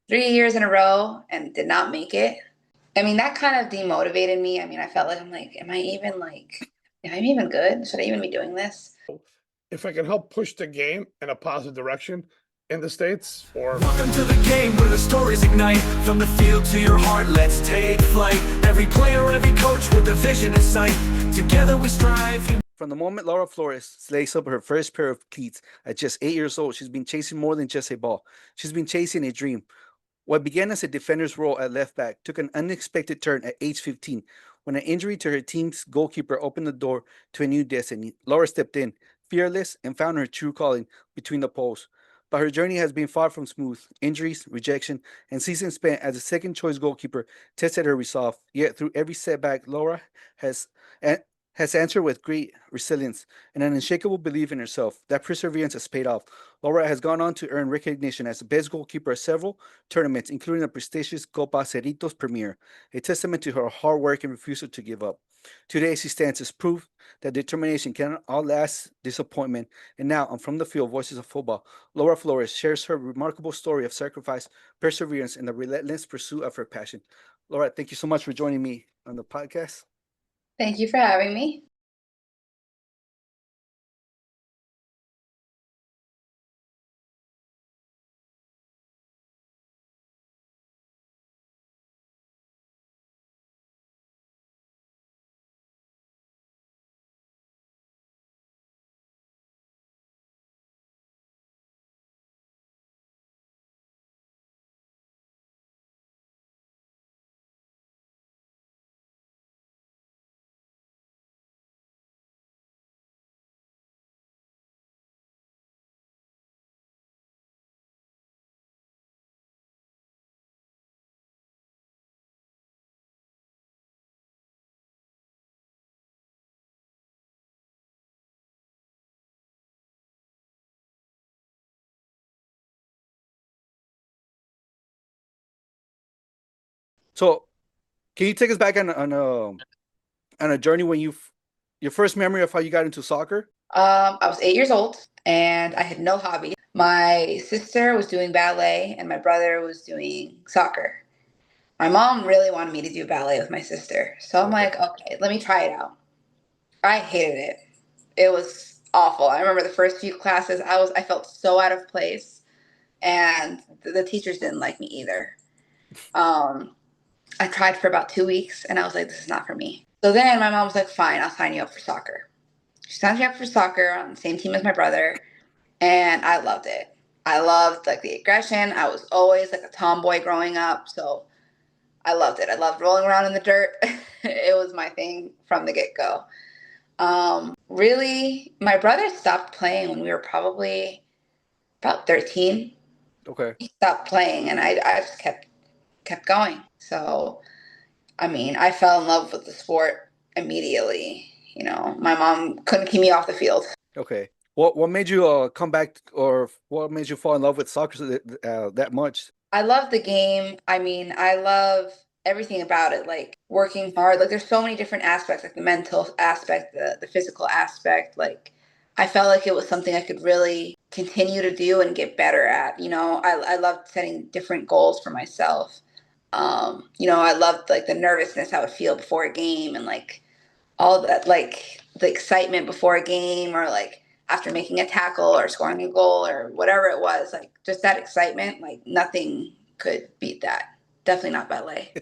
3 years in a row and did not make it. I mean, that kind of demotivated me. I mean, I felt like am I even good? Should I even be doing this? If I can help push the game in a positive direction in the States, or Welcome to the game where the stories ignite. From the field to your heart, let's take flight. Every player, every coach with a vision in sight. Together we strive. From the moment Laura Flores lays up her first pair of cleats at just 8 years old, she's been chasing more than just a ball. She's been chasing a dream. What began as a defender's role at left back took an unexpected turn at age 15 when an injury to her team's goalkeeper opened the door to a new destiny. Laura stepped in, fearless, and found her true calling between the poles. But her journey has been far from smooth. Injuries, rejection, and seasons spent as a second choice goalkeeper tested her resolve. Yet through every setback, Laura has has answered with great resilience and an unshakable belief in herself. That perseverance has paid off. Laura has gone on to earn recognition as the best goalkeeper at several tournaments, including the prestigious Copa Cerritos Premier, a testament to her hard work and refusal to give up. Today, she stands as proof that determination can outlast disappointment. And now, on From the Field, Voices of Football, Laura Flores shares her remarkable story of sacrifice, perseverance, and the relentless pursuit of her passion. Laura, thank you so much for joining me on the podcast. Thank you for having me. So, can you take us back on a journey when your first memory of how you got into soccer? I was 8 years old and I had no hobby. My sister was doing ballet and my brother was doing soccer. My mom really wanted me to do ballet with my sister. So I'm Okay. like, okay, let me try it out. I hated it. It was awful. I remember the first few classes, I felt so out of place, and the teachers didn't like me either. Um, I tried for about 2 weeks, and I was like, this is not for me. So then my mom was like, fine, I'll sign you up for soccer. She signed me up for soccer on the same team as my brother, and I loved it. I loved like the aggression. I was always like a tomboy growing up, so I loved it. I loved rolling around in the dirt. It was my thing from the get go. Really, my brother stopped playing when we were probably about 13. Okay. He stopped playing, and I just kept going. So, I mean, I fell in love with the sport immediately. You know, my mom couldn't keep me off the field. Okay. What made you come back, or what made you fall in love with soccer that much? I love the game. I mean, I love everything about it, like working hard. Like there's so many different aspects, like the mental aspect, the physical aspect. Like I felt like it was something I could really continue to do and get better at. You know, I loved setting different goals for myself. I loved like the nervousness I would feel before a game and like all that, like the excitement before a game or like after making a tackle or scoring a goal or whatever it was, like just that excitement, like nothing could beat that. Definitely not ballet.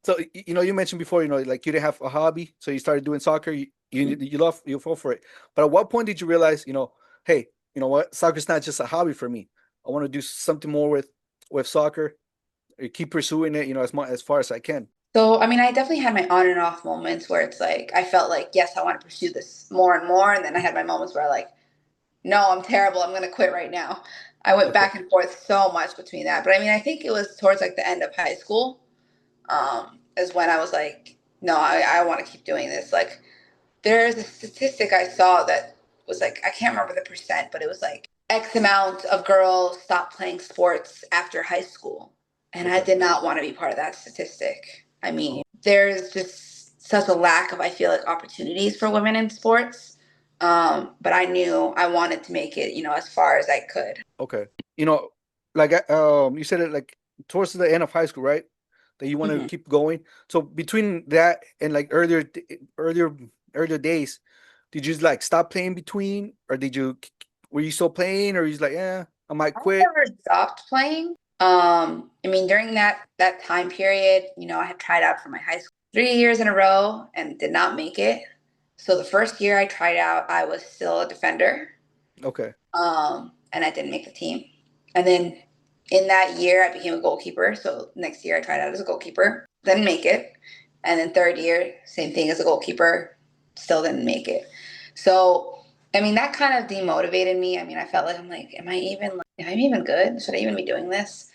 So you mentioned before, like you didn't have a hobby, so you started doing soccer. You fall for it. But at what point did you realize, hey, you know what, soccer's not just a hobby for me. I want to do something more with soccer. Keep pursuing it, as far as I can. So, I mean, I definitely had my on and off moments where it's like I felt like, yes, I want to pursue this more and more. And then I had my moments where like, no, I'm terrible. I'm going to quit right now. I went Okay. back and forth so much between that. But I mean, I think it was towards like the end of high school is when I was like, no, I want to keep doing this. Like, there's a statistic I saw that was like, I can't remember the percent, but it was like X amount of girls stop playing sports after high school. And I Okay. did not want to be part of that statistic. I Oh, mean, there's just such a lack of, I feel like, opportunities for women in sports. But I knew I wanted to make it, as far as I could. okay. You know, like you said it like towards the end of high school, right? That you want to Mhm. keep going. So between that and like earlier days, did you like stop playing between, or were you still playing, or you just like, yeah, I might I quit? never stopped playing. I mean, during that time period, I had tried out for my high school 3 years in a row and did not make it. So the first year I tried out, I was still a defender, Okay. and I didn't make the team. And then in that year, I became a goalkeeper. So next year, I tried out as a goalkeeper, didn't make it. And then third year, same thing as a goalkeeper, still didn't make it. So, I mean, that kind of demotivated me. I mean, I felt like am I even good? Should I even be doing this?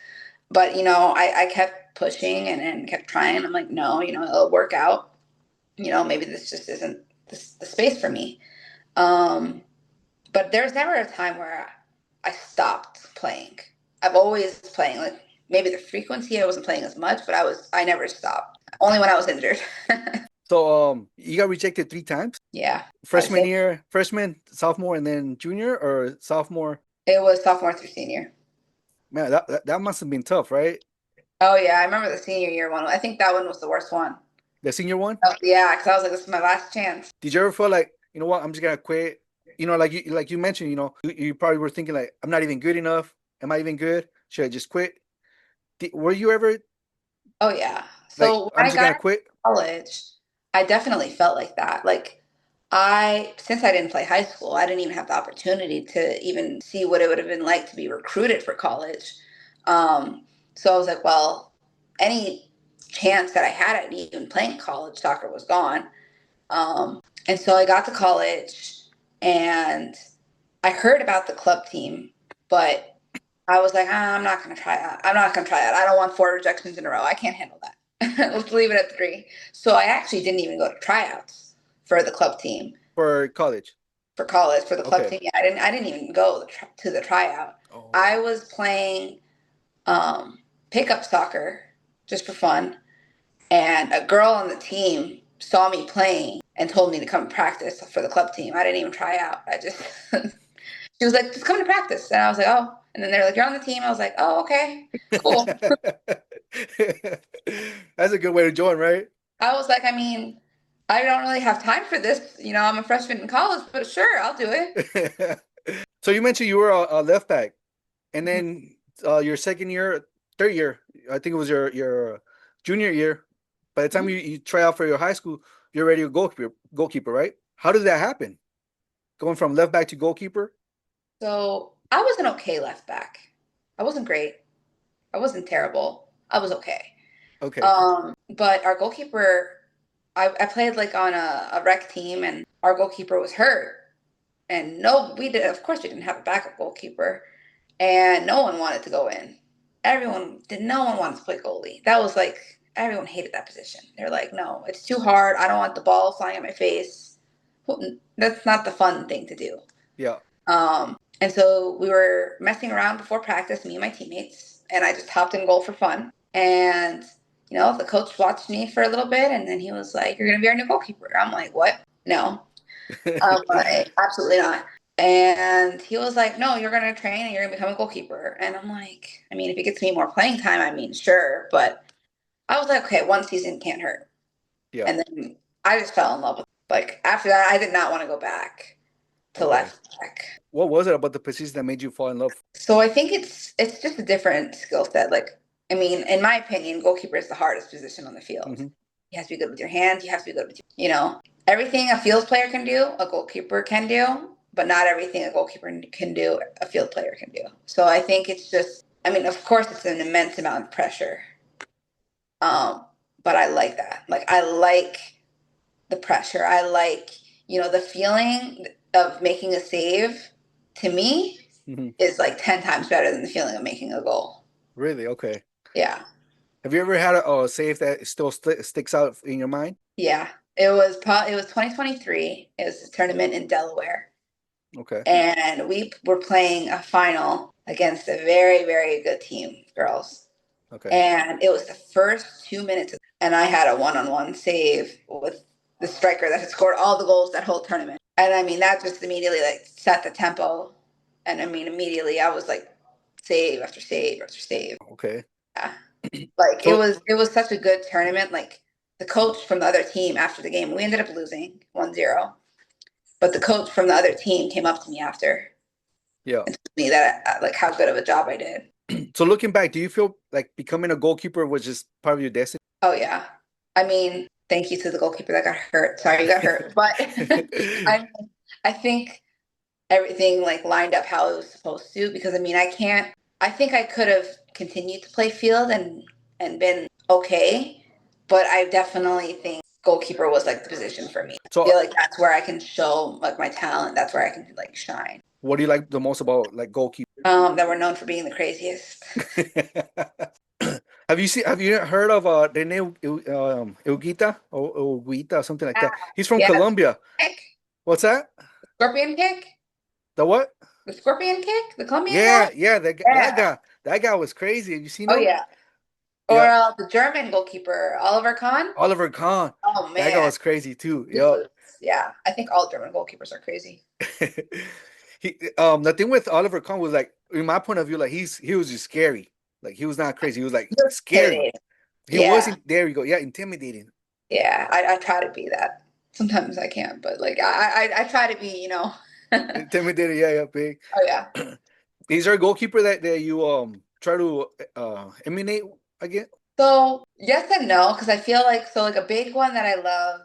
But I kept pushing and kept trying. I'm like, no, it'll work out. Maybe this just isn't the space for me. Um, but there's never a time where I stopped playing. I've always playing. Like maybe the frequency I wasn't playing as much, but I never stopped. Only when I was injured. So you got rejected 3 times? Yeah, I'd Freshman say year, freshman, sophomore, and then junior or sophomore? it was sophomore through senior. Man, that must have been tough, right? Oh yeah, I remember the senior year one. I think that one was the worst one. The senior one? Oh, yeah, because I was like, this is my last chance. Did you ever feel like, you know what, I'm just gonna quit? Like you mentioned, you probably were thinking like, I'm not even good enough. Am I even good? Should I just quit? Were you ever Oh yeah. like, So I'm when I just got gonna into quit? college, I definitely felt like that. Like since I didn't play high school, I didn't even have the opportunity to even see what it would have been like to be recruited for college. Um, so I was like, well, any chance that I had at even playing college soccer was gone. And so I got to college and I heard about the club team, but I was like, I'm not going to try that. I'm not going to try that. I don't want 4 rejections in a row. I can't handle that. Let's leave it at 3. So I actually didn't even go to tryouts for the club team For college? for college for the club Okay. team. Yeah, I didn't even go to the tryout. Oh. I was playing pickup soccer just for fun, and a girl on the team saw me playing and told me to come practice for the club team. I didn't even try out. I just she was like, just come to practice, and I was like, oh. And then they're like, you're on the team. I was like, oh, okay, cool. That's a good way to join, right? I was like, I mean, I don't really have time for this. I'm a freshman in college, but sure, I'll do it. So you mentioned you were a left back, and Mhm. then your second year, third year, I think it was your junior year. By the time Mhm. you try out for your high school, you're already a goalkeeper, right? How did that happen? Going from left back to goalkeeper? So I was an okay left back. I wasn't great. I wasn't terrible. I was okay. Okay. But our goalkeeper, I played like on a rec team, and our goalkeeper was hurt. And no, we did. Of course, we didn't have a backup goalkeeper, and no one wanted to go in. Everyone did. No one wanted to play goalie. That was like everyone hated that position. They're like, no, it's too hard. I don't want the ball flying at my face. That's not the fun thing to do. Yeah. And so we were messing around before practice, me and my teammates, and I just hopped in goal for fun. And the coach watched me for a little bit, and then he was like, "You're gonna be our new goalkeeper." I'm like, "What? No." I'm like, "Absolutely not." And he was like, "No, you're gonna train and you're gonna become a goalkeeper." And I'm like, I mean, if it gets me more playing time, I mean, sure. But I was like, okay, one season can't hurt. Yeah. And then I just fell in love with it. Like after that, I did not want to go back to Okay. left back. What was it about the position that made you fall in love? So I think it's just a different skill set. Like, I mean, in my opinion, goalkeeper is the hardest position on the field. Hmm. You have to be good with your hands. You have to be good with, everything a field player can do, a goalkeeper can do, but not everything a goalkeeper can do, a field player can do. So I think it's just, I mean, of course, it's an immense amount of pressure. Um, but I like that. Like, I like the pressure. I like, the feeling of making a save to me Hmm. is like 10 times better than the feeling of making a goal. Really? Okay. Yeah. Have you ever had a save that still sticks out in your mind? Yeah. It was 2023. It was a tournament in Delaware. Okay. And we were playing a final against a very, very good team, girls. Okay. And it was the first 2 minutes, and I had a one-on-one save with the striker that had scored all the goals that whole tournament. And I mean, that just immediately like set the tempo. And I mean, immediately I was like save after save after save. Okay. Yeah. Like So it was such a good tournament. Like the coach from the other team after the game, we ended up losing 1-0. But the coach from the other team came up to me after yeah. and told me that like how good of a job I did. So looking back, do you feel like becoming a goalkeeper was just part of your destiny? Oh yeah. I mean, thank you to the goalkeeper that got hurt. Sorry you got hurt. But I I think everything like lined up how it was supposed to because I mean I think I could have continued to play field and been okay, but I definitely think goalkeeper was like the position for me. I So feel like that's where I can show like my talent. That's where I can like shine. what do you like the most about like goalkeeper? That we're known for being the craziest. Have you heard of Rene Elguita or Elguita, something like Yeah, that? He's from yeah. Colombia. Kick, What's that? scorpion kick, The what? the scorpion kick, the Colombian guy. Yeah, yeah, Yeah. that guy was crazy. Have you seen Oh him? yeah. Or Yeah. the German goalkeeper Oliver Kahn. Oliver Kahn. Oh That guy man, was crazy too. he Yeah. was. Yeah, I think all German goalkeepers are crazy. The thing with Oliver Kahn was like, in my point of view, like he was just scary. Like he was not crazy. He was like He was scary. intimidating. He Yeah, wasn't. There you go. Yeah, intimidating. yeah. I try to be that. Sometimes I can't, but like I try to be. Oh Intimidating. Yeah, yeah, big. yeah. Is there a goalkeeper that you try to emanate again? So yes and no, because I feel like like a big one that I love.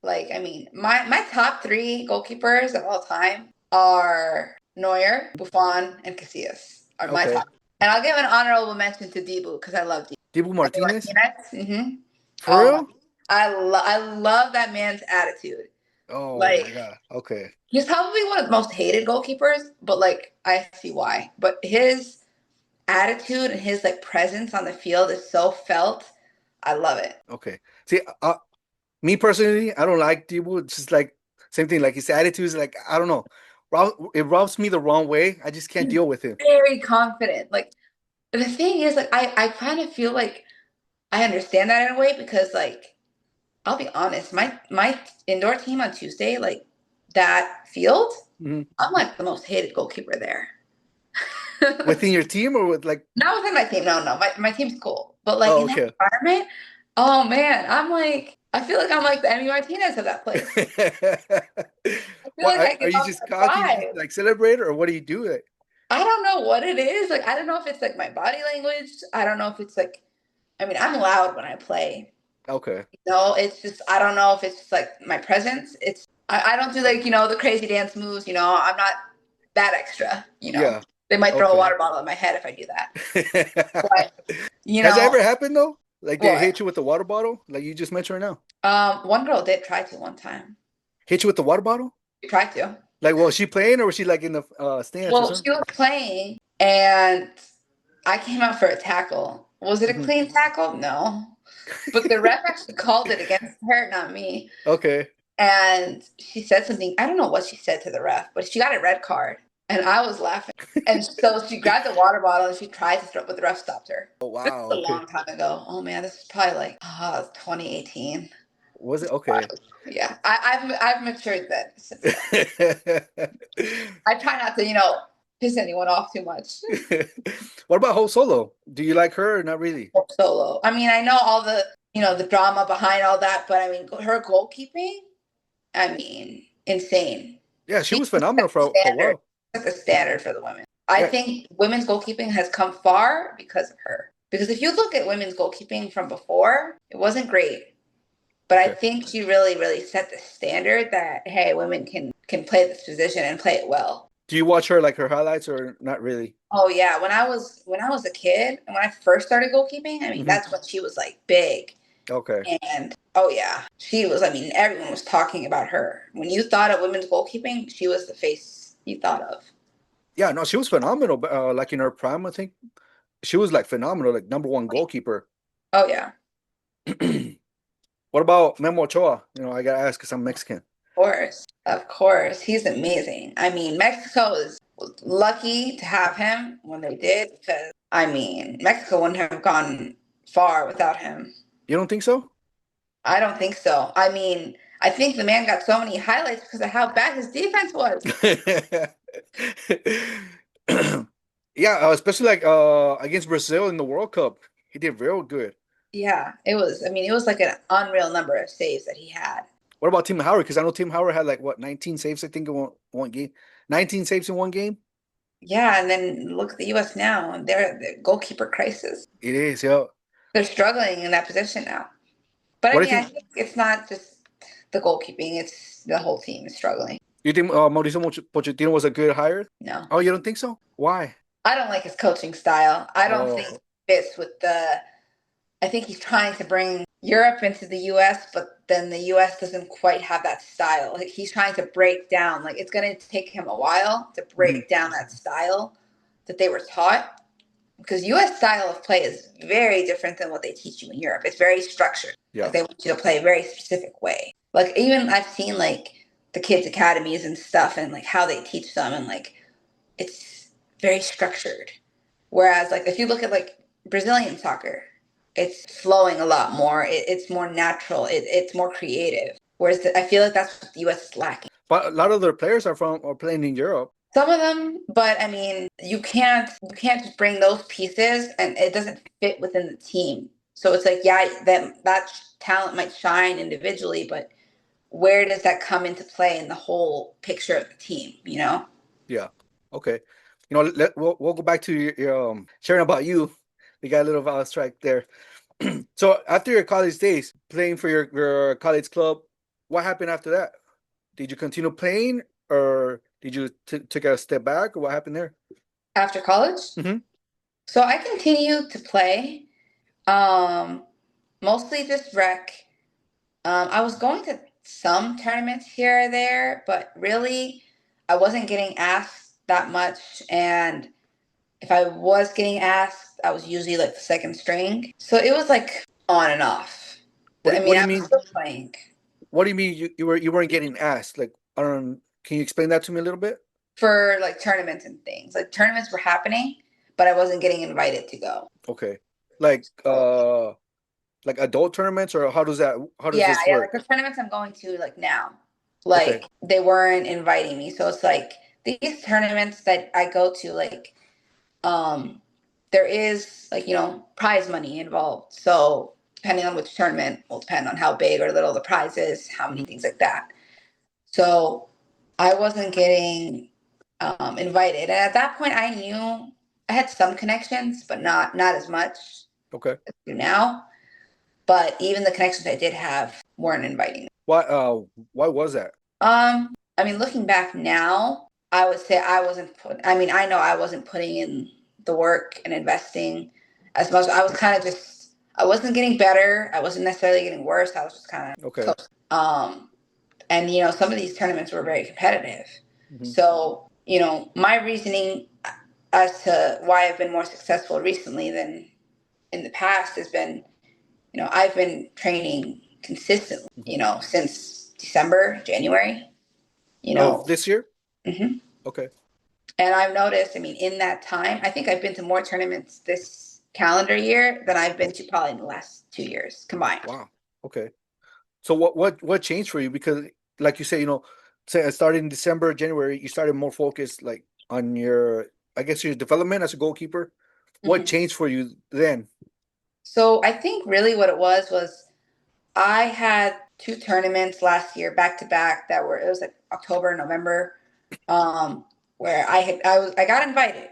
Like I mean, my top three goalkeepers of all time are Neuer, Buffon, and Casillas are my Okay. top. And I'll give an honorable mention to Dibu because I love Dibu. Dibu Martinez? Mm-hmm. For Oh my, real? I love that man's attitude. Oh my Like God. Okay. he's probably one of the most hated goalkeepers, but like I see why. But his attitude and his like presence on the field is so felt. I love it. Okay. See, me personally, I don't like Dibu. It's just like same thing. Like his attitude is like I don't know. It rubs me the wrong way. I just can't He's deal with him. very confident. Like the thing is, like I kind of feel like I understand that in a way because like I'll be honest, my indoor team on Tuesday, like that field, Mhm. I'm like the most hated goalkeeper there. Within your team or with like? Not within my team, no, no. My team's cool. But like Oh, in that okay. environment, oh man, I feel like I'm like the Emmy Martinez of that place. I feel like Why I are give you off just that cocky? You just vibe. like celebrate, or what do you do? Like, I don't know what it is. Like I don't know if it's like my body language. I don't know if it's like I mean, I'm loud when I play. okay, No, it's just I don't know if it's just like my presence. I don't do like, the crazy dance moves, I'm not that extra. yeah, They might throw a okay. water bottle at my head if I do that. But you Has that know ever happened though? Like they what? hit you with the water bottle, like you just mentioned right now. One girl did try to one time. Hit you with the water bottle? She tried to. Like, was she playing or was she like in the stands or Well, something? she was playing and I came out for a tackle. Was it a Mhm. clean tackle? No. But the ref actually called it against her, not me. Okay. And she said something. I don't know what she said to the ref, but she got a red card. And I was laughing. And so she grabbed the water bottle and she tried to throw, but the ref stopped her. Oh This wow. is a Okay. long time ago. Oh man, this is probably like 2018. Was it okay? Yeah, I've matured then since then. I try not to, piss anyone off too much. What about Ho Solo? Do you like her or not really? Solo. I mean, I know all the, the drama behind all that, but I mean, her goalkeeping, I mean, insane. Yeah, she She was phenomenal for a standard, while. set the standard for the women. I Yeah. think women's goalkeeping has come far because of her. Because if you look at women's goalkeeping from before, it wasn't great. But I Okay. think she really, really set the standard that hey, women can play this position and play it well. Do you watch her like her highlights or not really? Oh yeah, when I was a kid and when I first started goalkeeping, I mean Hmm. that's when she was like big. Okay. And oh yeah, she was. I mean, everyone was talking about her. When you thought of women's goalkeeping, she was the face you thought of. Yeah, no, she was phenomenal. But like in her prime, I think she was like phenomenal, like number one goalkeeper. Oh yeah, What about Memo Ochoa? I gotta ask because I'm Mexican. of course, he's amazing. I mean, Mexico is lucky to have him when they did because I mean, Mexico wouldn't have gone far without him. You don't think so? I don't think so. I mean, I think the man got so many highlights because of how bad his defense was. Yeah, especially like against Brazil in the World Cup. He did real good. Yeah, it was. I mean, it was like an unreal number of saves that he had. What about Tim Howard? Because I know Tim Howard had like what 19 saves, I think, in one game. 19 saves in one game. Yeah, and then look at the U.S. now, and they're the goalkeeper crisis. It is, yeah. They're struggling in that position now. But I What do you mean, I think? think it's not just the goalkeeping; it's the whole team is struggling. You think Mauricio Pochettino was a good hire? No, Oh, you don't think so? Why? I don't like his coaching style. I don't think Oh, it fits with the. I think he's trying to bring Europe into the US, but then the US doesn't quite have that style. Like he's trying to break down, like it's going to take him a while to mhm, break down that style that they were taught because US style of play is very different than what they teach you in Europe. It's very structured. Like yeah. they want you to play a very specific way. Like even I've seen like the kids academies and stuff and like how they teach them and like it's very structured. Whereas, like, if you look at like Brazilian soccer, it's flowing a lot more. It's more natural. It's more creative. Whereas I feel like that's what the U.S. is lacking. But a lot of their players are playing in Europe. Some of them, but I mean, you can't just bring those pieces and it doesn't fit within the team. So it's like, yeah, that talent might shine individually, but where does that come into play in the whole picture of the team? You know? Yeah. Okay. We'll go back to your sharing about you. We got a little strike there. So after your college days, playing for your college club, what happened after that? Did you continue playing, or did you take a step back, or what happened there? After college, Mm-hmm. so I continued to play. Um, Mostly just rec. I was going to some tournaments here or there, but really, I wasn't getting asked that much. And if I was getting asked, I was usually like the second string. So it was like on and off. I What mean, do you I was mean? still playing What do you mean you weren't getting asked? Like, I don't. Can you explain that to me a little bit? for like tournaments and things. Like tournaments were happening, but I wasn't getting invited to go. Okay. Like So, like adult tournaments, or how does yeah, this yeah, like the work? tournaments I'm going to like now, Okay. like they weren't inviting me. So it's like these tournaments that I go to, like um there is like, prize money involved. So depending on which tournament will depend on how big or little the prize is, how many Mhm. things like that. So I wasn't getting invited. And at that point I knew I had some connections, but not as much Okay. as I do now. But even the connections I did have weren't inviting me. Why was that? I mean, looking back now, I would say I mean, I know I wasn't putting in the work and investing as much. I was kind of just, I wasn't getting better. I wasn't necessarily getting worse. I was just kind of Okay. close. And some of these tournaments were very competitive. Hmm. So, my reasoning as to why I've been more successful recently than in the past has been, I've been training consistently, Hmm. since December, January, you Of know. this year? hmm Okay. And I've noticed, I mean, in that time, I think I've been to more tournaments this calendar year than I've been to probably in the last 2 years combined. Wow. Okay. So what changed for you? Because like you say, say I started in December, January, you started more focused like on your, I guess, your development as a goalkeeper. What hmm changed for you then? So I think really what it was I had two tournaments last year back to back that were, it was like October, November, where I got invited.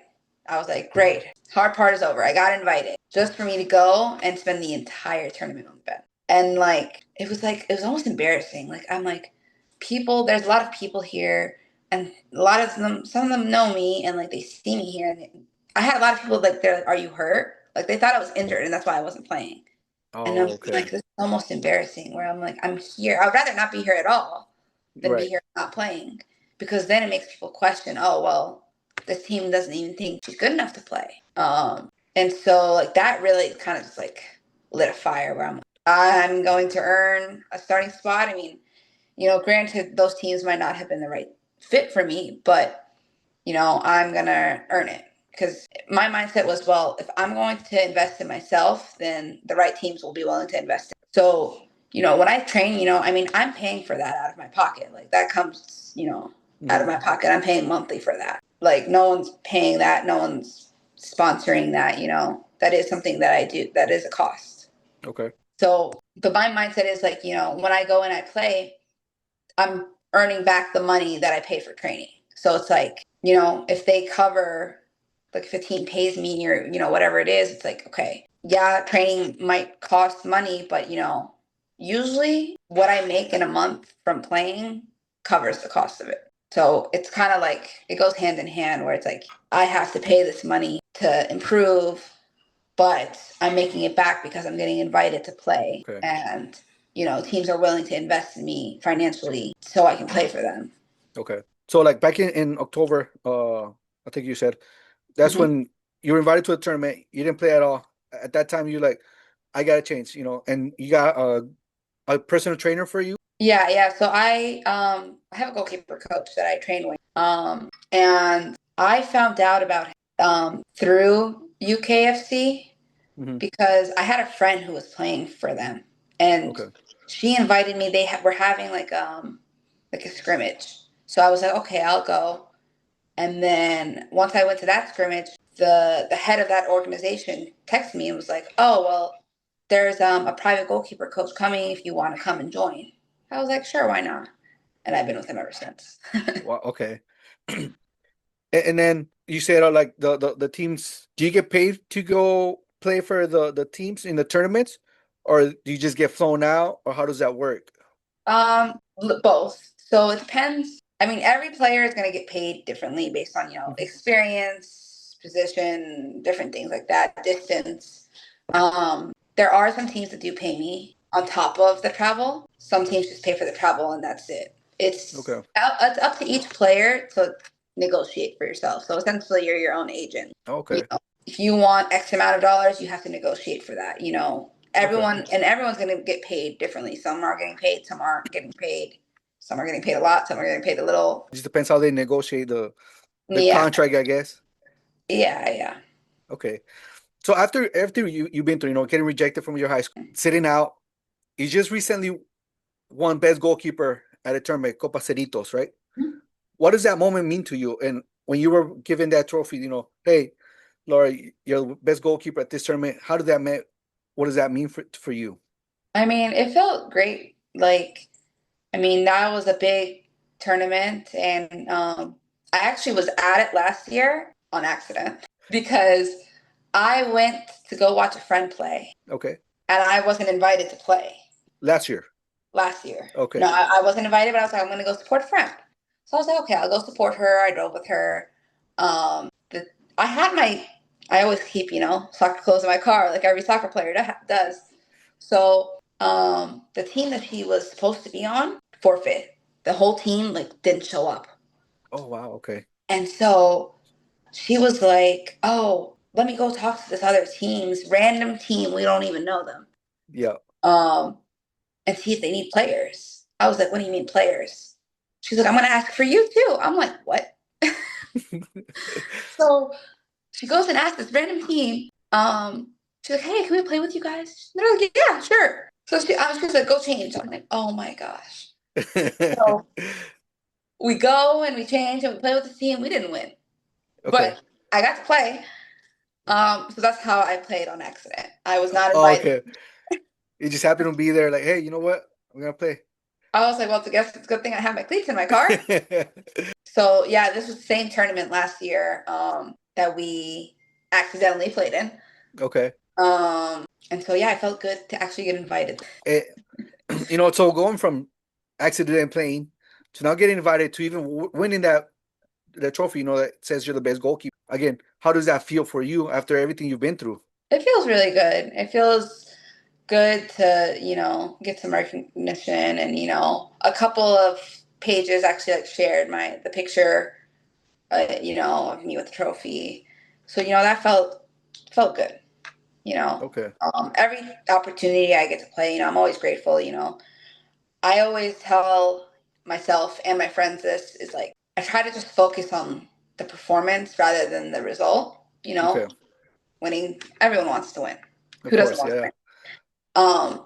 I was like, great, hard part is over. I got invited just for me to go and spend the entire tournament on the bed. And like it was almost embarrassing. Like I'm like, there's a lot of people here, and a lot of them, some of them know me, and like they see me here. And I had a lot of people like they're like, "Are you hurt?" Like they thought I was injured, and that's why I wasn't playing. And I'm Oh, okay. like, this is almost embarrassing. Where I'm like, I'm here. I would rather not be here at all than be Right. here not playing, because then it makes people question. Oh well, this team doesn't even think she's good enough to play. And so like that really kind of just like lit a fire where I'm going to earn a starting spot. I mean, granted, those teams might not have been the right fit for me, but I'm gonna earn it because my mindset was, well, if I'm going to invest in myself, then the right teams will be willing to invest in. So, when I train, I mean, I'm paying for that out of my pocket. Like that comes, out Hmm. of my pocket. I'm paying monthly for that. Like no one's paying that. No one's sponsoring that, that is something that I do, that is a cost. Okay. So, but my mindset is like, when I go and I play, I'm earning back the money that I pay for training. So it's like, if they cover, like if a team pays me or, whatever it is, it's like, okay, yeah, training might cost money, but usually what I make in a month from playing covers the cost of it. So it's kind of like it goes hand in hand where it's like I have to pay this money to improve, but I'm making it back because I'm getting invited to play. Okay. And, teams are willing to invest in me financially so I can play for them. Okay. So like back in October, I think you said that's Mhm. when you were invited to a tournament. You didn't play at all. At that time, you like, I gotta change, and you got a personal trainer for you. Yeah, yeah. So I have a goalkeeper coach that I train with. And I found out about him through UKFC Hmm. because I had a friend who was playing for them, and Okay. she invited me. They were having like a scrimmage, so I was like, okay, I'll go. And then once I went to that scrimmage, the head of that organization texted me and was like, "Oh, well, there's a private goalkeeper coach coming if you want to come and join." I was like, "Sure, why not?" And I've been with him ever since. Well, okay. And then you said like the teams, do you get paid to go play for the teams in the tournaments, or do you just get flown out, or how does that work? Both. So it depends. I mean, every player is going to get paid differently based on, Mhm. experience, position, different things like that, distance. There are some teams that do pay me on top of the travel. Some teams just pay for the travel and that's it. Okay. It's up to each player to negotiate for yourself. So essentially, you're your own agent. You Okay. know, if you want X amount of dollars, you have to negotiate for that. Okay. Everyone's going to get paid differently. Some are getting paid, some aren't getting paid. Some are getting paid a lot, some are getting paid a little. Just depends how they negotiate the Yeah, contract, I guess. yeah, yeah. Okay. So after you've been through, getting rejected from your high school, sitting out, you just recently won best goalkeeper at a tournament, Copa Cerritos, right? What does that moment mean to you? And when you were given that trophy, hey, Laura, you're the best goalkeeper at this tournament. How did that mean? What does that mean for you? I mean, it felt great. Like, I mean, that was a big tournament, and I actually was at it last year on accident because I went to go watch a friend play, Okay. and I wasn't invited to play Last year. last year. Okay. No, I wasn't invited, but I was like, I'm going to go support a friend. So I was like, okay, I'll go support her. I drove with her. The I had my, I always keep, soccer clothes in my car, like every soccer player does. So the team that she was supposed to be on forfeit. The whole team like didn't show up. Oh wow. Okay. And so she was like, "Oh, let me go talk to this other team's random team. We don't even know them. Yeah. Um, and see if they need players." I was like, "What do you mean players?" She's like, "I'm gonna ask for you too." I'm like, "What?" So she goes and asks this random team. She's like, "Hey, can we play with you guys?" They're like, "Yeah, sure." So she's like, "Go change." I'm like, "Oh my gosh." So we go and we change and we play with the team. We didn't win, Okay. but I got to play. So that's how I played on accident. I was not Oh, invited. okay. You just happened to be there, like, hey, you know what? I'm gonna play. I was like, well, I guess it's a good thing I have my cleats in my car. So yeah, this was the same tournament last year that we accidentally played in. Okay. And so yeah, I felt good to actually get invited. Eh, so going from accident playing to now getting invited to even winning that trophy, that says you're the best goalkeeper. Again, how does that feel for you after everything you've been through? It feels really good. It feels good to, get some recognition and, a couple of pages actually like shared the picture, of me with the trophy. So, that felt good, you know. Okay. Every opportunity I get to play, I'm always grateful, I always tell myself and my friends this is like I try to just focus on the performance rather than the result, Okay. winning, everyone wants to win. Of Who doesn't course. want to Yeah. win?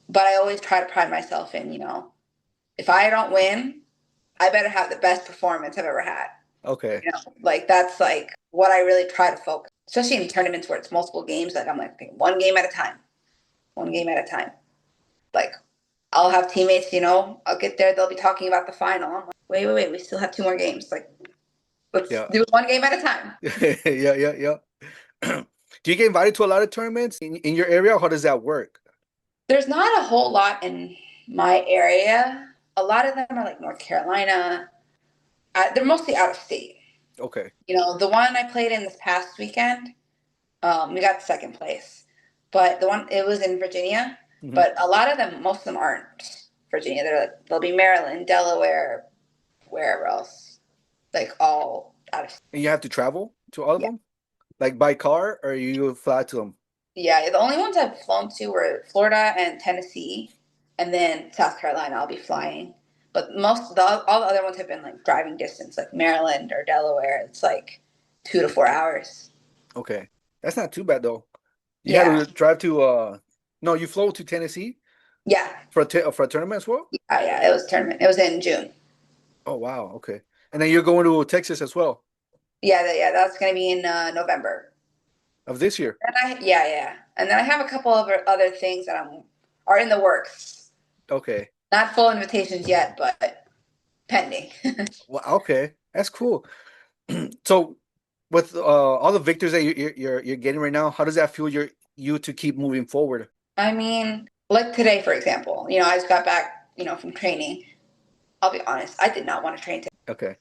But I always try to pride myself in, if I don't win, I better have the best performance I've ever had. Okay. Like that's like what I really try to focus. especially in tournaments where it's multiple games. Like I'm like, okay, one game at a time, one game at a time. Like I'll have teammates, I'll get there, they'll be talking about the final. I'm like, wait, we still have two more games. Like, let's Yeah. do it one game at a time. Yeah. Do you get invited to a lot of tournaments in your area? How does that work? There's not a whole lot in my area. A lot of them are like North Carolina. They're mostly out of state. Okay. The one I played in this past weekend, we got second place. But it was in Virginia. Hmm. But a lot of them, most of them aren't Virginia. They'll be Maryland, Delaware, wherever else. Like all out of state. And you have to travel to all of Yeah. them? Like by car, or you fly to them? Yeah, the only ones I've flown to were Florida and Tennessee, and then South Carolina. I'll be flying, but all the other ones have been like driving distance, like Maryland or Delaware. It's like 2 to 4 hours. Okay. That's not too bad though. You had Yeah, to drive to no, you flew to Tennessee yeah, for a tournament as well? yeah. It was tournament. It was in June. Oh wow, okay. And then you're going to Texas as well Yeah. That's gonna be in November. of this year. Yeah, and then I have a couple of other things that are in the works. Okay. Not full invitations yet, but pending. Well, okay. That's cool. So with all the victories that you're getting right now, how does that feel you to keep moving forward? I mean, like today, for example, I just got back, from training. I'll be honest, I did not want to train today. Okay.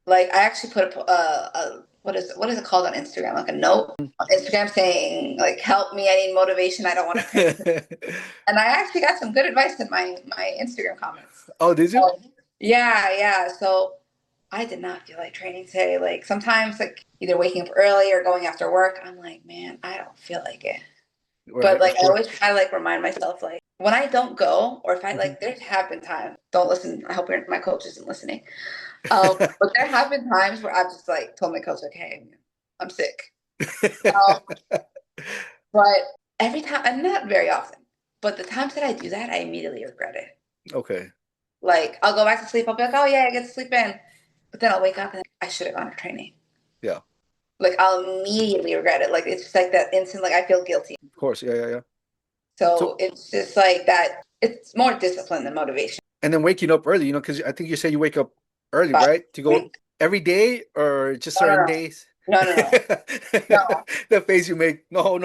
Like, I actually put a what is it called on Instagram? Like a note on Instagram saying, like, help me, I need motivation, I don't want to train. And I actually got some good advice in my Instagram comments. Oh, did you? Yeah. So I did not feel like training today. Like sometimes, like either waking up early or going after work, I'm like, man, I don't feel like it. But Right, like of I course. always try to like remind myself, like when I don't go, or if I Mhm. like, there have been times. Don't listen. I hope my coach isn't listening. But there have been times where I've just like told my coach, like, hey, I'm sick. Um, but every time, and not very often, but the times that I do that, I immediately regret it. Okay. Like I'll go back to sleep. I'll be like, oh yeah, I get to sleep in, but then I'll wake up and I should have gone to training. Yeah, Like I'll immediately regret it. Like it's just like that instant. Like I feel guilty. of course. Yeah. So So, it's just like that. It's more discipline than motivation. and then waking up early, because I think you said you wake up early, But right? To go every day or just certain no. days? No. No, The face you make. No.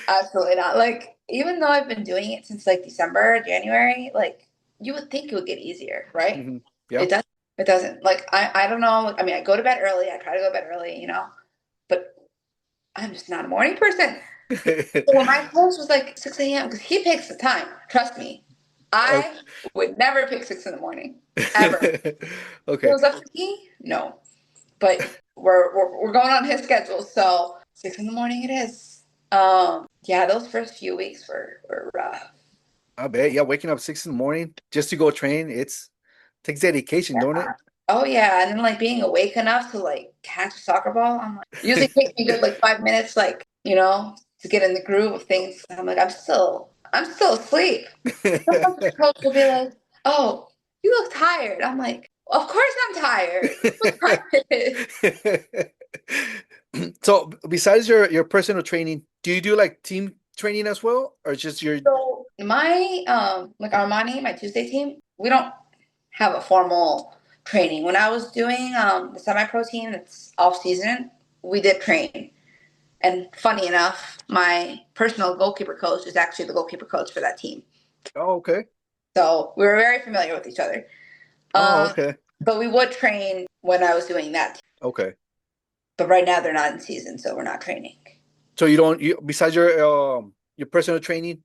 absolutely not. Like, even though I've been doing it since like December, January, like you would think it would get easier, right? Hmm. Yeah. It doesn't. It doesn't. Like, I don't know. I mean, I go to bed early. I try to go to bed early, but I'm just not a morning person. So when my coach was like 6 a.m., because he picks the time, trust me, Okay. I would never pick 6 in the morning, ever. If it Okay. was up to me, no. But we're going on his schedule, so 6 in the morning it is. Yeah, those first few weeks were rough. I bet. Yeah, waking up 6 in the morning just to go train, takes dedication, don't it? Oh yeah, and then like being awake enough to like catch a soccer ball, I'm like usually takes me good like 5 minutes, like to get in the groove of things. I'm like I'm still asleep. Sometimes the coach will be like, "Oh, you look tired." I'm like, "Of course I'm tired. What time it is?" So besides your personal training, do you do like team training as well, or just your? So my like Armani, my Tuesday team, we don't have a formal training. When I was doing the semi-pro team that's off season, we did train. And funny enough, my personal goalkeeper coach is actually the goalkeeper coach for that team. Oh, okay. So we were very familiar with each other. Oh, Um, okay. but we would train when I was doing that. Okay. But right now they're not in season, so we're not training. So besides your personal training,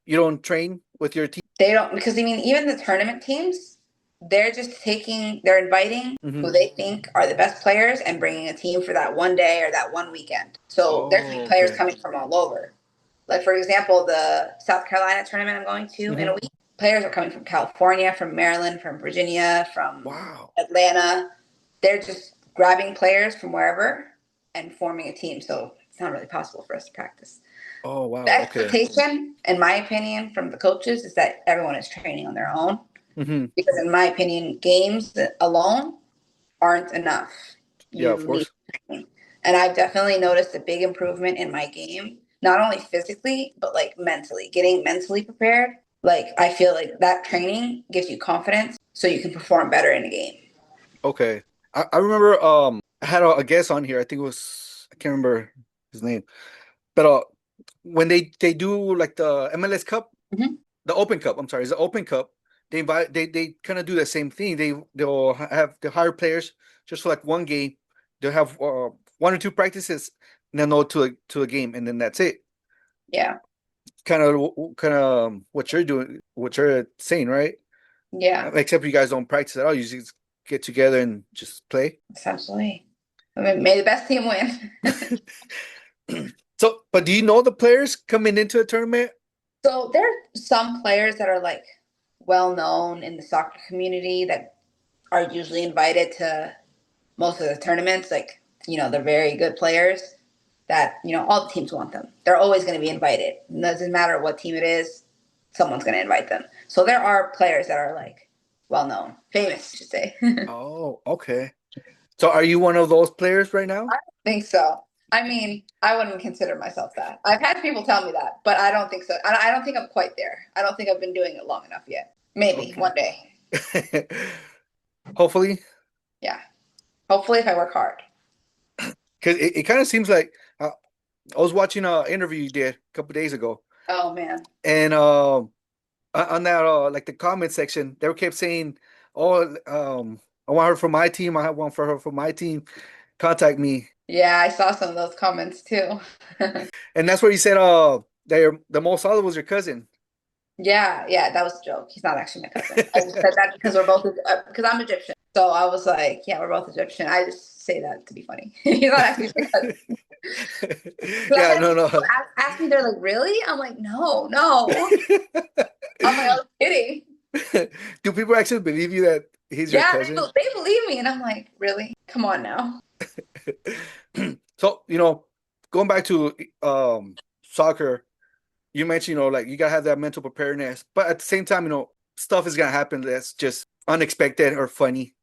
you don't train with your team? They don't, because I mean, even the tournament teams, they're inviting Hmm. who they think are the best players and bringing a team for that one day or that one weekend. So there could Oh, be players okay. coming from all over. Like, for example, the South Carolina tournament I'm going to in a week, players are coming from California, from Maryland, from Virginia, from Wow. Atlanta. They're just grabbing players from wherever and forming a team. So it's not really possible for us to practice. Oh, wow. The Okay. expectation, in my opinion, from the coaches is that everyone is training on their own. Hmm. Because in my opinion, games alone aren't enough. Yeah, of You need course. training. And I've definitely noticed a big improvement in my game, not only physically, but like mentally, getting mentally prepared. Like I feel like that training gives you confidence so you can perform better in a game. Okay. I remember I had a guest on here. I think it was I can't remember his name. But when they do like the MLS Cup, Mhm. the Open Cup, I'm sorry, it's the Open Cup. They kind of do the same thing. They'll hire players just for like one game. They'll have one or two practices and then go to a game and then that's it. Yeah. Kind of what you're doing, what you're saying, right? Yeah. Except you guys don't practice at all. You just get together and just play. Essentially. I mean, may the best team win. So, but do you know the players coming into a tournament? So there are some players that are like well known in the soccer community that are usually invited to most of the tournaments. Like, they're very good players that, all the teams want them. They're always going to be invited. It doesn't matter what team it is, someone's going to invite them. So there are players that are like well known, famous, I should say. Oh, okay. So, are you one of those players right now? I think so. I mean, I wouldn't consider myself that. I've had people tell me that, but I don't think so. I don't think I'm quite there. I don't think I've been doing it long enough yet. Maybe Okay. one day. Hopefully, Yeah. Hopefully, if I work hard. because it kind of seems like I was watching an interview you did a couple days ago, Oh man. and on that like the comment section, they kept saying, "Oh, I want her for my team. I want for her for my team. Contact me." Yeah, I saw some of those comments too. And that's where you said, that the most solid was your cousin. Yeah, yeah, that was a joke. He's not actually my cousin. I just said that because we're both because I'm Egyptian. So I was like, yeah, we're both Egyptian. I just say that to be funny. He's not actually my cousin. But I Yeah, had no, people no. ask me, they're like, really? I'm like, no, no. I'm like, I was kidding. Do people actually believe you that he's your Yeah, cousin? they believe me, and I'm like, really? Come on now. So, going back to soccer, you mentioned, like you gotta have that mental preparedness, but at the same time, stuff is gonna happen that's just unexpected or funny.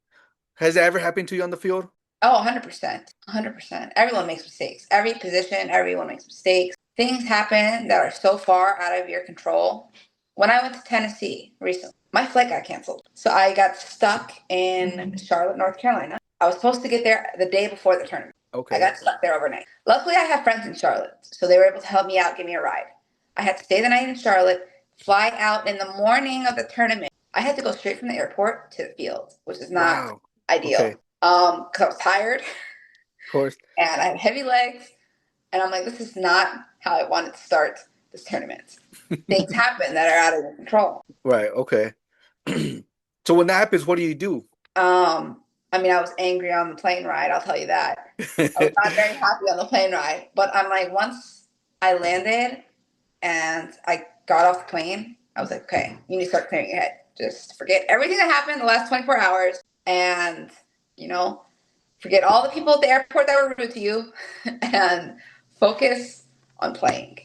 Has that ever happened to you on the field? Oh, 100%. 100%. Everyone makes mistakes. Every position, everyone makes mistakes. Things happen that are so far out of your control. When I went to Tennessee recently, my flight got canceled. So I got stuck in Charlotte, North Carolina. I was supposed to get there the day before the tournament. I Okay. got stuck there overnight. Luckily, I have friends in Charlotte, so they were able to help me out, give me a ride. I had to stay the night in Charlotte, fly out in the morning of the tournament. I had to go straight from the airport to the field, which is not Wow. ideal. Okay. Of Because I was tired course. and I have heavy legs, and I'm like, this is not how I wanted to start this tournament. Things happen that are out of your control. Right. Okay. So when that happens, what do you do? I mean, I was angry on the plane ride, I'll tell you that. I was not very happy on the plane ride, but I'm like, once I landed and I got off the plane, I was like, okay, you need to start clearing your head. Just forget everything that happened the last 24 hours and, forget all the people at the airport that were rude to you and focus on playing.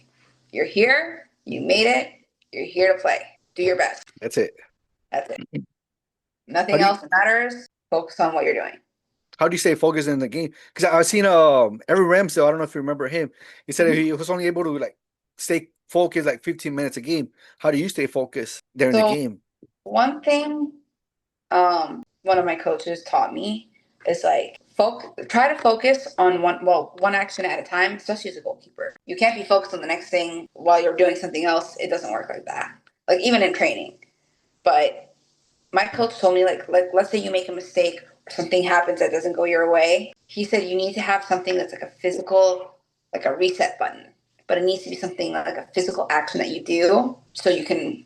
You're here, you made it, you're here to play. Do your best. That's it. That's it. How Nothing do you else matters. Focus on what you're doing. how do you stay focused in the game? Because I've seen Aaron Ramsdale. I don't know if you remember him. He said Mhm. he was only able to like stay focused like 15 minutes a game. How do you stay focused during the So game? one thing one of my coaches taught me is like try to focus on one action at a time, especially as a goalkeeper. You can't be focused on the next thing while you're doing something else. It doesn't work like that. Like even in training. But my coach told me like let's say you make a mistake or something happens that doesn't go your way. He said you need to have something that's like a physical, like a reset button. But it needs to be something like a physical action that you do so you can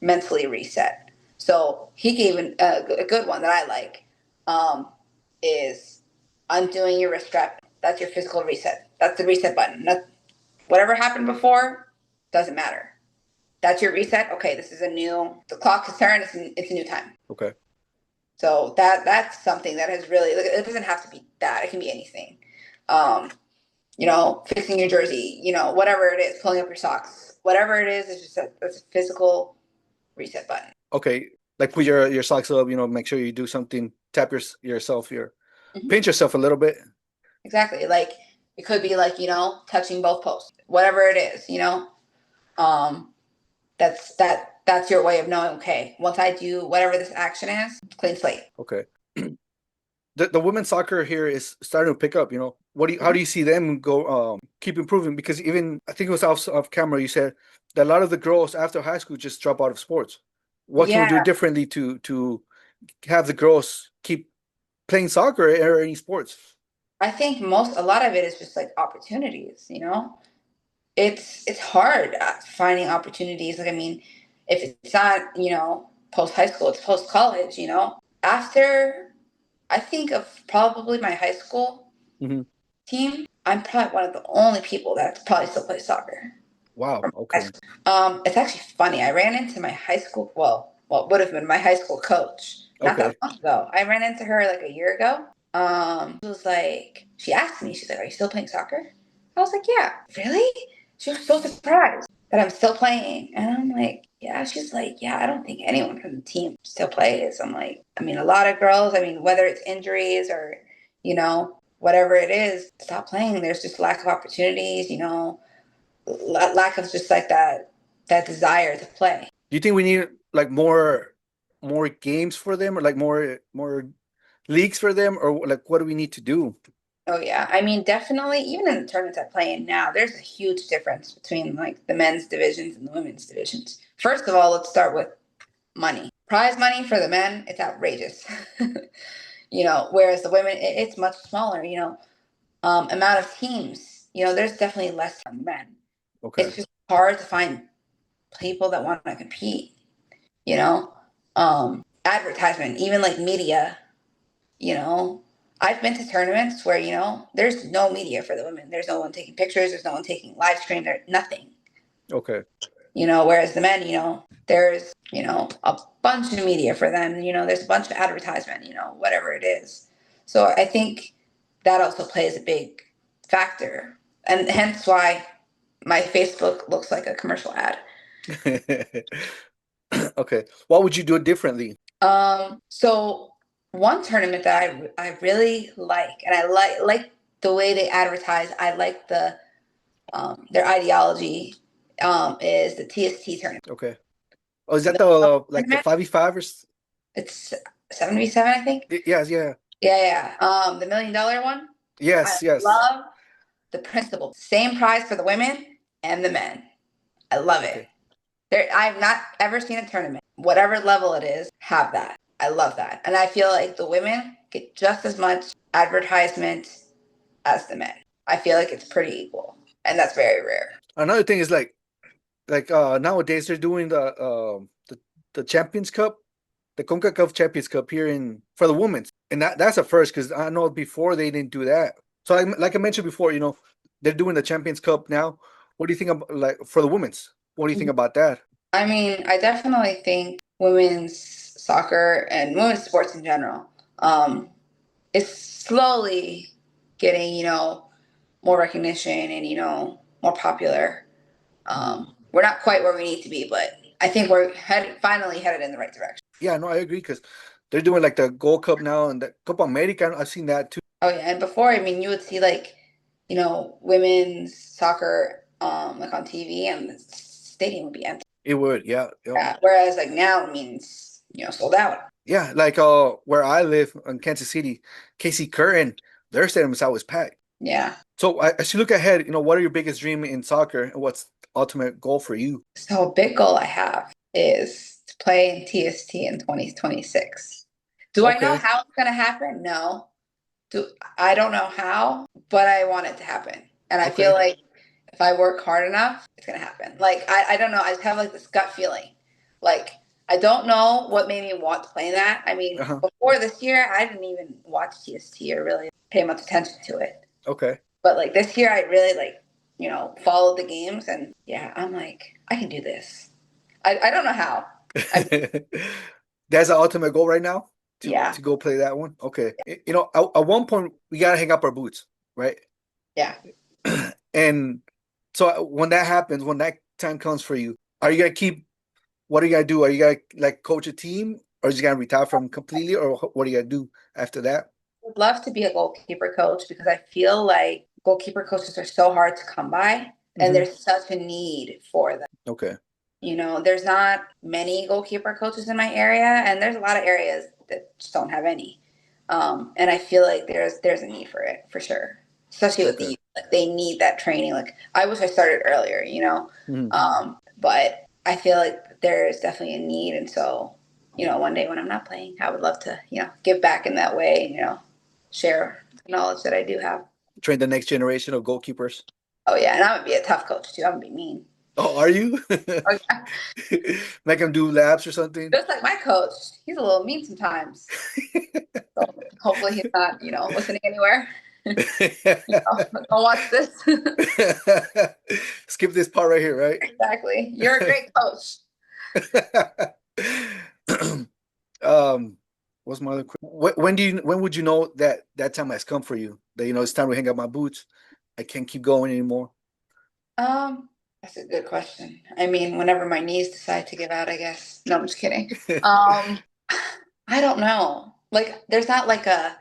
mentally reset. So he gave a good one that I like, is undoing your wrist strap. That's your physical reset. That's the reset button. Whatever happened before doesn't matter. That's your reset. Okay, the clock has turned. It's a new time. Okay. So that's something that has really, it doesn't have to be that. It can be anything. Um, fixing your jersey, whatever it is, pulling up your socks, whatever it is, it's just it's a physical reset button. Okay. Like put your socks up. Make sure you do something. Tap yourself. Mhm. Pinch yourself a little bit. exactly. Like it could be like, touching both posts, whatever it is, Um, that's your way of knowing, okay, once I do whatever this action is, clean slate. Okay. The women's soccer here is starting to pick up. How do you see them go keep improving? Because even I think it was off camera you said that a lot of the girls after high school just drop out of sports. What can we do Yeah, differently to have the girls keep playing soccer or any sports? I think a lot of it is just like opportunities, it's hard finding opportunities. Like, I mean, if it's not, post high school, it's post college, After I think of probably my high school Hmm. team, I'm probably one of the only people that probably still plays soccer. Wow. High Okay. school. It's actually funny. I ran into my high school, well, would have been my high school coach not that Okay. long ago. I ran into her like a year ago. It was like, she asked me, she's like, "Are you still playing soccer?" I was like, "Yeah." "Really?" She was so surprised that I'm still playing. And I'm like, "Yeah." She's like, "Yeah, I don't think anyone from the team still plays." I'm like, I mean, a lot of girls, I mean, whether it's injuries or, whatever it is, stop playing. There's just lack of opportunities, lack of just like that desire to play. Do you think we need like more games for them, or like more leagues for them, or like what do we need to do? Oh yeah, I mean, definitely. Even in the tournaments I play in now, there's a huge difference between like the men's divisions and the women's divisions. First of all, let's start with money. Prize money for the men, it's outrageous. Whereas the women, it's much smaller. Amount of teams. There's definitely less on men. Okay. It's just hard to find people that want to compete. You know, Advertisement, even like media. You know, I've been to tournaments where, there's no media for the women. There's no one taking pictures. There's no one taking live stream. There's nothing. Okay. Whereas the men, there's, a bunch of media for them. There's a bunch of advertisement, whatever it is. So I think that also plays a big factor. And hence why my Facebook looks like a commercial ad. Okay. What would you do differently? So one tournament that I really like, and I like the way they advertise. I like their ideology. Is the TST tournament. Okay. Oh, is that The the like the tournament, 5v5 or it's 77, I think. yes, yeah. Yeah, yeah. The $1 million one. I Yes, yes. love the principle. Same prize for the women and the men. I love it. Okay. I've not ever seen a tournament, whatever level it is, have that. I love that. And I feel like the women get just as much advertisement as the men. I feel like it's pretty equal. And that's very rare. Another thing is like nowadays they're doing the Champions Cup, the CONCACAF Champions Cup here in for the women's. And that's a first because I know before they didn't do that. So like I mentioned before, they're doing the Champions Cup now. What do you think about like for the women's? What do you think about that? I mean, I definitely think women's soccer and women's sports in general is slowly getting, more recognition and, more popular. We're not quite where we need to be, but I think we're finally headed in the right direction. Yeah, no, I agree because they're doing like the Gold Cup now and the Copa America. I've seen that too. Oh yeah, and before, I mean, you would see like, women's soccer like on TV, and the stadium would be empty. It would, yeah, yeah. Yeah. Whereas like now it means, sold out. Yeah, like where I live in Kansas City, KC Curran, their stadium is always packed. Yeah. So as you look ahead, what are your biggest dream in soccer and what's the ultimate goal for you? So a big goal I have is to play in TST in 2026. Do I know Okay. how it's going to happen? No. I don't know how, but I want it to happen. And I feel Okay. like if I work hard enough, it's going to happen. Like, I don't know. I just have like this gut feeling. Like, I don't know what made me want to play that. I mean, Uh-huh. before this year, I didn't even watch TST or really pay much attention to it. Okay. But like this year, I really like, followed the games, and yeah, I'm like, I can do this. I don't know how. That's the ultimate goal right now Yeah, to go play that one. Okay. At one point we gotta hang up our boots, right? yeah. And so when that happens, when that time comes for you, are you gonna keep? What are you gonna do? Are you gonna like coach a team, or is you gonna retire from completely, or what are you gonna do after that? would love to be a goalkeeper coach because I feel like goalkeeper coaches are so hard to come by and Mhm. there's such a need for them. Okay. You know, there's not many goalkeeper coaches in my area, and there's a lot of areas that just don't have any. And I feel like there's a need for it for sure, especially with the Okay. youth. Like they need that training. Like I wish I started earlier, you know. Mhm. But I feel like there's definitely a need, and so you know, one day when I'm not playing, I would love to, you know, give back in that way. You know, share the knowledge that I do have. Train the next generation of goalkeepers. Oh yeah, and I'm gonna be a tough coach too. I'm gonna be mean. Oh, are you? Oh, yeah. Make them do laps or something? Just like my coach, he's a little mean sometimes. So hopefully he's not, you know, listening anywhere. You know, don't watch this. Skip this part right here, right? Exactly. You're a great coach. um, what's my other when would you know that that time has come for you? That it's time to hang up my boots. I can't keep going anymore. That's a good question. I mean, whenever my knees decide to give out, I guess. No, I'm just kidding. Um, I don't know. Like, there's not like a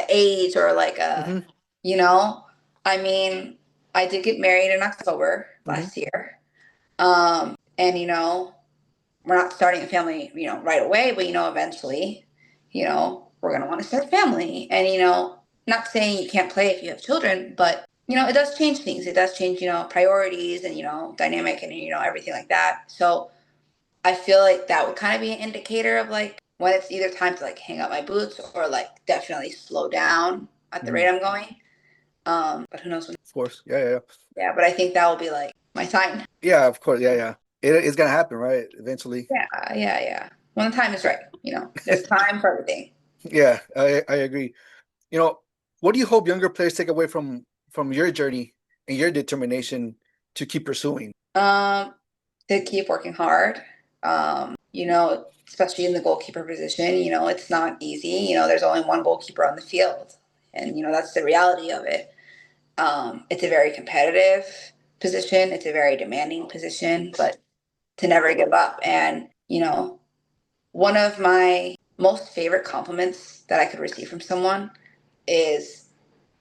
age or like a, Hmm. you know. I mean, I did get married in October Hmm. last year. And you know, we're not starting a family, you know, right away, but you know, eventually, you know, we're gonna want to start a family. And you know, not saying you can't play if you have children, but you know, it does change things. It does change, you know, priorities and you know, dynamic and you know, everything like that. So I feel like that would kind of be an indicator of like when it's either time to like hang up my boots or like definitely slow down at the Hmm. rate I'm going. But who knows when? Of course, yeah. Yeah, but I think that will be like my sign. Yeah, of course, yeah. It's gonna happen, right? Eventually. Yeah. When the time is right, you know, there's time for everything. Yeah, I agree. What do you hope younger players take away from your journey and your determination to keep pursuing? To keep working hard. You know, especially in the goalkeeper position, you know, it's not easy. You know, there's only one goalkeeper on the field, and you know that's the reality of it. It's a very competitive position. It's a very demanding position, but to never give up. And you know, one of my most favorite compliments that I could receive from someone is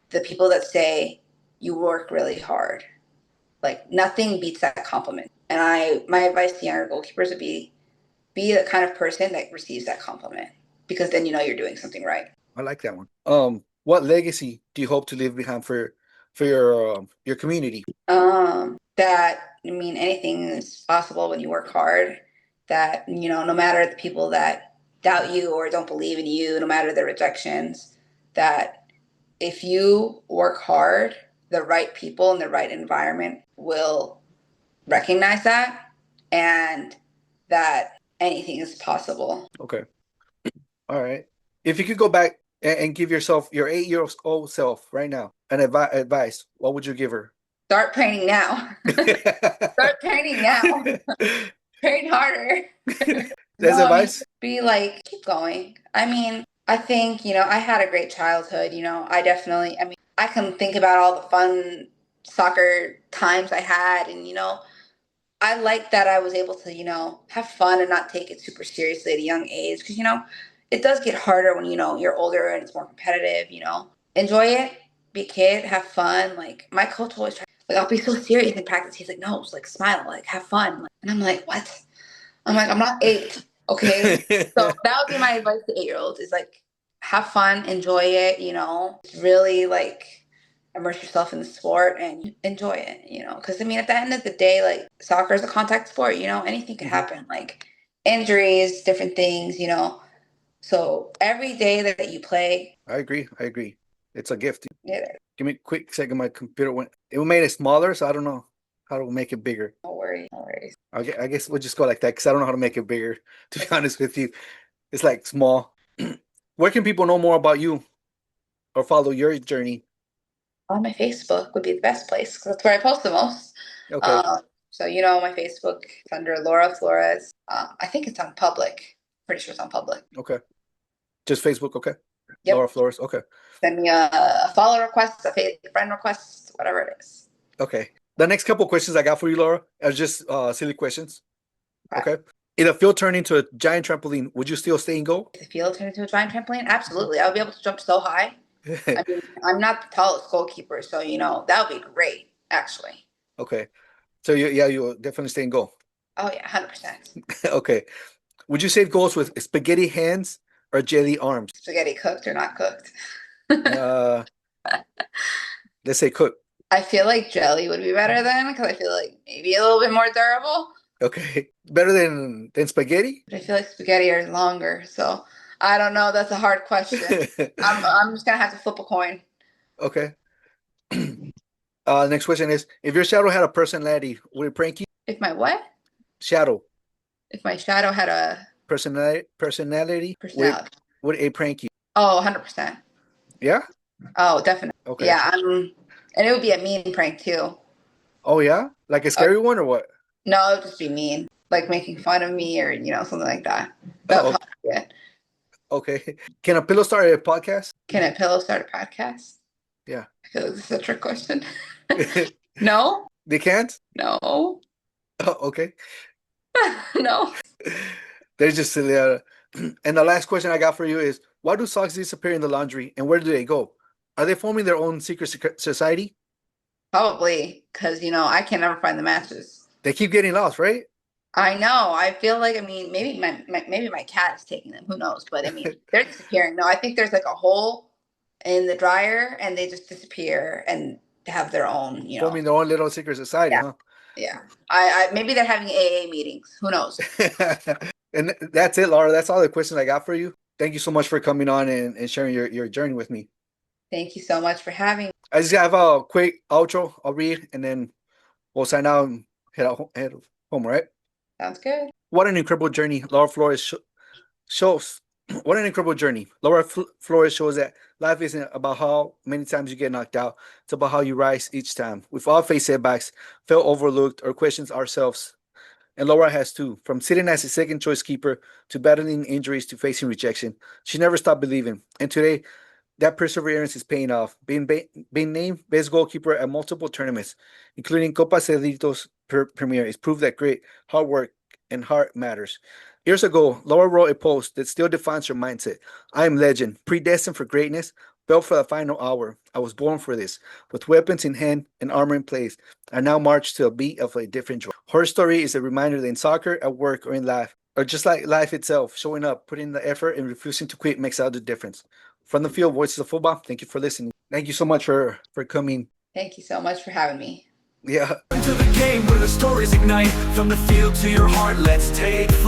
the people that say you work really hard. Like nothing beats that compliment. And my advice to younger goalkeepers would be the kind of person that receives that compliment because then you know you're doing something right. I like that one. What legacy do you hope to leave behind for your community? That I mean anything is possible when you work hard. That you know, no matter the people that doubt you or don't believe in you, no matter the rejections, that if you work hard, the right people and the right environment will recognize that and that anything is possible. Okay, all right. If you could go back and give yourself your 8 year old self right now an advice, what would you give her? Start training now. Start training now. Train harder. That's No, I mean, advice. be like, keep going. I mean, I think, you know, I had a great childhood. You know, I mean, I can think about all the fun soccer times I had. And, you know, I like that I was able to, you know, have fun and not take it super seriously at a young age. Cause, you know, it does get harder when, you know, you're older and it's more competitive, you know. Enjoy it, be a kid, have fun. Like, my coach always tries, like, I'll be so serious in practice. He's like, no, just like smile, like, have fun. And I'm like, what? I'm like, I'm not 8, okay? So that would be my advice to 8-year-olds is like, have fun, enjoy it, you know, really like immerse yourself in the sport and enjoy it, you know, because I mean, at the end of the day, like soccer is a contact sport, you know, anything could Mhm. happen, like injuries, different things, you know. So every day that you play, I agree. I agree. It's a gift. yeah, Give me a quick second. My computer went. It made it smaller, so I don't know how to make it bigger. no worries, no worries. I guess we'll just go like that because I don't know how to make it bigger. To be honest with you, it's like small. Where can people know more about you or follow your journey? On my Facebook would be the best place because that's where I post the most. Okay. Um, so you know, my Facebook is under Laura Flores. I think it's on public. Pretty sure it's on public. Okay. Just Facebook. Okay. Laura Yep. Flores. Okay. Send me a follow request, a friend request, whatever it is. Okay. The next couple questions I got for you, Laura, are just silly questions. Okay. Okay. If a field turned into a giant trampoline, would you still stay in goal? If the field turned into a giant trampoline, absolutely. I would be able to jump so high. I mean, I'm not the tallest goalkeeper, so that would be great, actually. Okay. So you'll definitely stay in goal. Oh yeah, 100%. Okay. Would you save goals with spaghetti hands or jelly arms? Spaghetti cooked or not cooked. Uh, let's say cook. I feel like jelly would be better then because I feel like maybe a little bit more durable. Okay. Better than spaghetti? But I feel like spaghetti are longer, so I don't know. That's a hard question. I'm just gonna have to flip a coin. Okay. Next question is, if your shadow had a personality, would it prank you? If my what? Shadow. If my shadow had a Personality, personality. would it prank you? Oh, 100%. Yeah? Oh, definitely. Okay. Yeah, and it would be a mean prank too. Oh yeah? Like a scary one or what? No, it would just be mean, like making fun of me or something like that. That would Oh, probably be it. okay. Can a pillow start a podcast? Can a pillow start a podcast? Yeah. I feel like this is a trick question. No, They can't? no, Oh, okay. no. They're just silly. And the last question I got for you is, why do socks disappear in the laundry and where do they go? Are they forming their own secret society? Probably because I can never find the matches. They keep getting lost, right? I know. I feel like maybe my cat is taking them. Who knows? But they're disappearing. No, I think there's like a hole in the dryer and they just disappear and have their own. Forming their own little secret society, Yeah, huh? yeah. I maybe they're having AA meetings. Who knows? And that's it, Laura. That's all the questions I got for you. Thank you so much for coming on and sharing your journey with me. Thank you so much for having me. I just have a quick outro I'll read and then we'll sign out and head home, right? Sounds good. What an incredible journey Laura Flores shows. What an incredible journey. Laura Flores shows that life isn't about how many times you get knocked out. It's about how you rise each time. We've all faced setbacks, felt overlooked, or questions ourselves. And Laura has too. From sitting as a second choice keeper to battling injuries to facing rejection, she never stopped believing. And today, that perseverance is paying off. Being named best goalkeeper at multiple tournaments, including Copa Cedritos Premier, is proof that great hard work and heart matters. Years ago, Laura wrote a post that still defines her mindset. I am legend, predestined for greatness, built for the final hour. I was born for this. With weapons in hand and armor in place, I now march to a beat of a different drum. Her story is a reminder that in soccer, at work, or in life, or just like life itself, showing up, putting in the effort, and refusing to quit makes all the difference. From the field, Voices of Football, thank you for listening. Thank you so much for coming. Thank you so much for having me. Yeah. Into the game where the stories ignite. From the field to your heart, let's take flight.